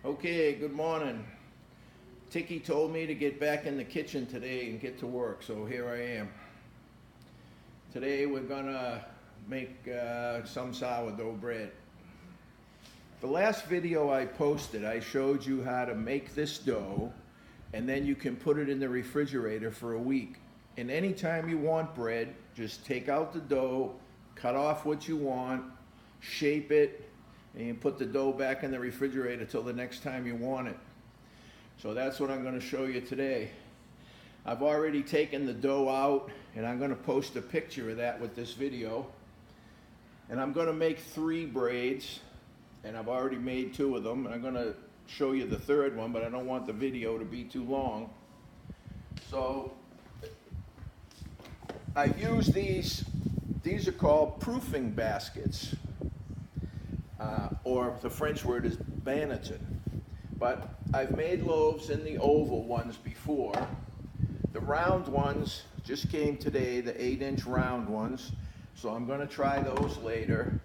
Okay, good morning. Tiki told me to get back in the kitchen today and get to work, so here I am. Today we're gonna make some sourdough bread. The last video I posted, I showed you how to make this dough, and then you can put it in the refrigerator for a week. And anytime you want bread, just take out the dough, cut off what you want, shape it, and you put the dough back in the refrigerator till the next time you want it. So that's what I'm going to show you today. I've already taken the dough out, and I'm going to post a picture of that with this video. And I'm going to make 3 braids, and I've already made 2 of them. I'm going to show you the 3rd one, but I don't want the video to be too long. So I've used these are called proofing baskets. Or the French word is banneton. But I've made loaves in the oval ones before. The round ones just came today, the 8-inch round ones. So I'm going to try those later.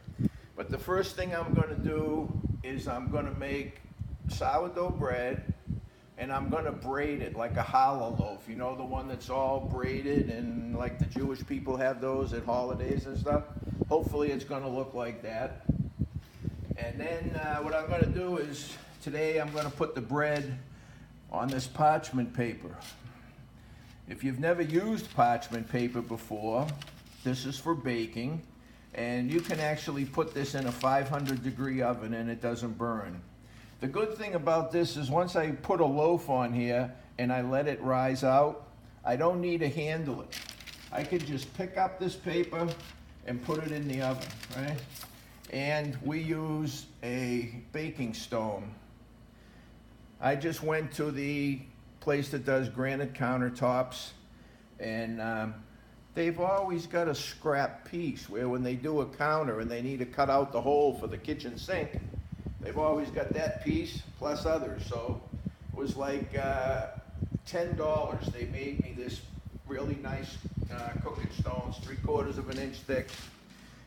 But the first thing I'm going to do is I'm going to make sourdough bread, and I'm going to braid it like a challah loaf. You know, the one that's all braided, and like the Jewish people have those at holidays and stuff. Hopefully it's going to look like that. And then what I'm going to do is, today I'm going to put the bread on this parchment paper. If you've never used parchment paper before, this is for baking. And you can actually put this in a 500-degree oven and it doesn't burn. The good thing about this is once I put a loaf on here and I let it rise out, I don't need to handle it. I could just pick up this paper and put it in the oven, right? And we use a baking stone. I just went to the place that does granite countertops, and they've always got a scrap piece where when they do a counter and they need to cut out the hole for the kitchen sink, they've always got that piece plus others. So it was like $10. They made me this really nice cooking stones, 3/4 of an inch thick.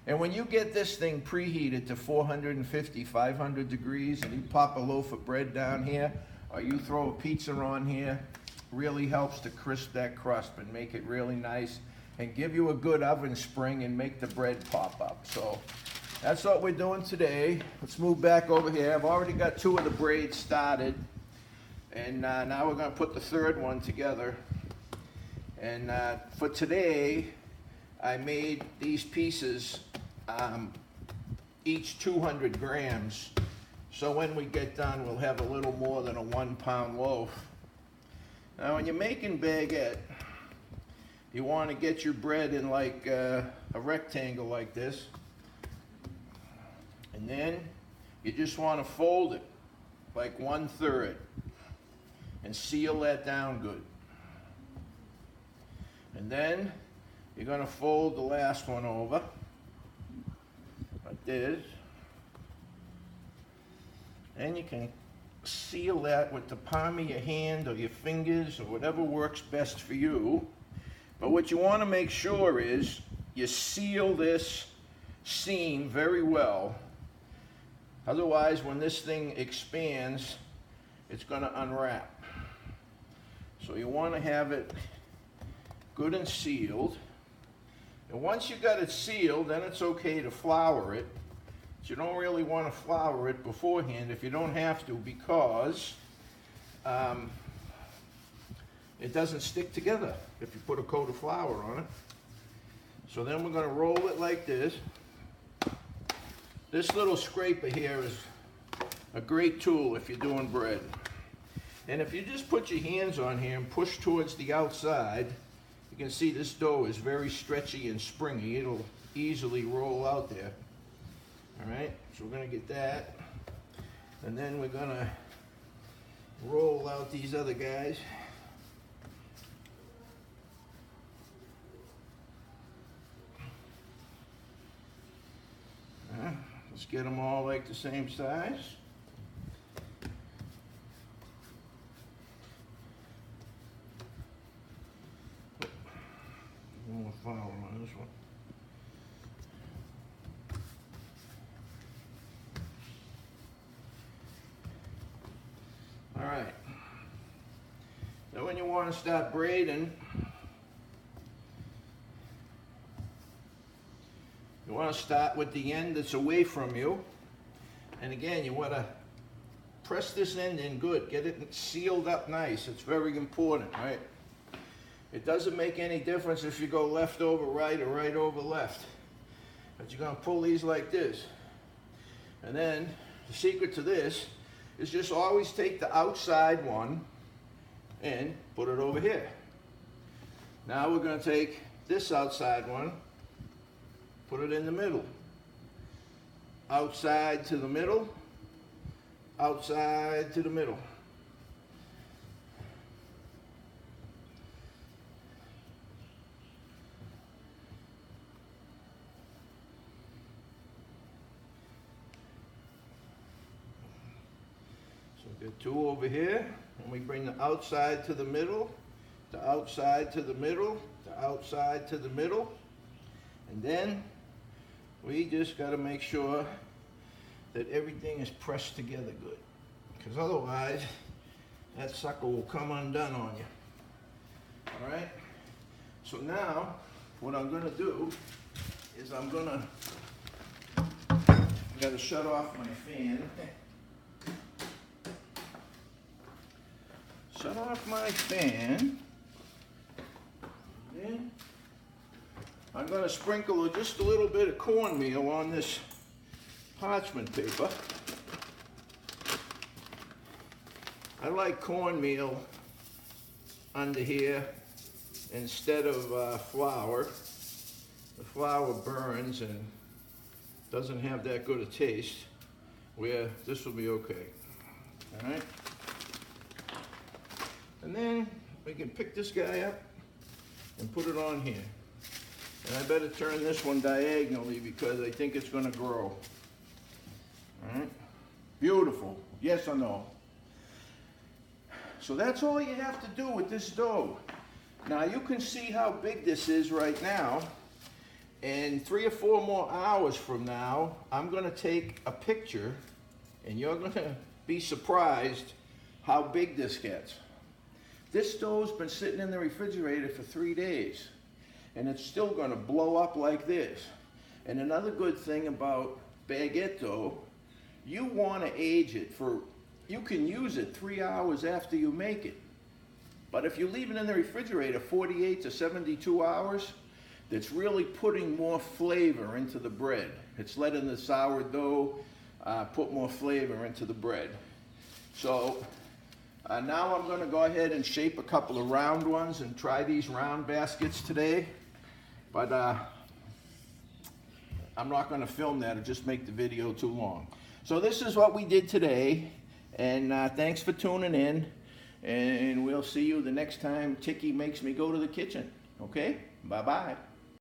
And when you get this thing preheated to 450, 500 degrees, and you pop a loaf of bread down here, or you throw a pizza on here, really helps to crisp that crust and make it really nice and give you a good oven spring and make the bread pop up. So that's what we're doing today. Let's move back over here. I've already got 2 of the braids started, and now we're going to put the 3rd one together. And for today, I made these pieces each 200 grams. So when we get done, we'll have a little more than a 1-pound loaf. Now when you're making baguette, you want to get your bread in like a rectangle like this. And then you just want to fold it like 1/3 and seal that down good. And then you're going to fold the last one over like this. And you can seal that with the palm of your hand or your fingers or whatever works best for you. But what you want to make sure is you seal this seam very well. Otherwise, when this thing expands, it's going to unwrap. So you want to have it good and sealed. And once you got it sealed, then it's okay to flour it. But you don't really want to flour it beforehand if you don't have to, because it doesn't stick together if you put a coat of flour on it. So then we're going to roll it like this. This little scraper here is a great tool if you're doing bread. And if you just put your hands on here and push towards the outside, you can see this dough is very stretchy and springy. It'll easily roll out there. All right, so we're going to get that. And then we're going to roll out these other guys. Let's get them all like the same size. One more flour on this one. All right. Now when you want to start braiding, you want to start with the end that's away from you. And again, you want to press this end in good. Get it sealed up nice. It's very important, right? It doesn't make any difference if you go left over right or right over left. But you're going to pull these like this. And then the secret to this is just always take the outside one and put it over here. Now we're going to take this outside one, put it in the middle. Outside to the middle, outside to the middle. So get two over here, and we bring the outside to the middle, the outside to the middle, the outside to the middle, and then we just got to make sure that everything is pressed together good, because otherwise that sucker will come undone on you. All right, so now what I'm going to do is I got to shut off my fan. Shut off my fan. Then I'm going to sprinkle just a little bit of cornmeal on this parchment paper. I like cornmeal under here instead of flour. The flour burns and doesn't have that good a taste, where this will be okay. All right? And then we can pick this guy up and put it on here. And I better turn this one diagonally because I think it's going to grow. All right? Beautiful. Yes or no? So that's all you have to do with this dough. Now you can see how big this is right now. And 3 or 4 more hours from now, I'm going to take a picture and you're going to be surprised how big this gets. This dough's been sitting in the refrigerator for 3 days. And it's still going to blow up like this. And another good thing about baguette dough, you want to age it for, you can use it 3 hours after you make it. But if you leave it in the refrigerator 48 to 72 hours, that's really putting more flavor into the bread. It's letting the sourdough put more flavor into the bread. So now I'm going to go ahead and shape a couple of round ones and try these round baskets today. But I'm not going to film that or just make the video too long. So this is what we did today, and thanks for tuning in, and we'll see you the next time Tiki makes me go to the kitchen. Okay? Bye-bye.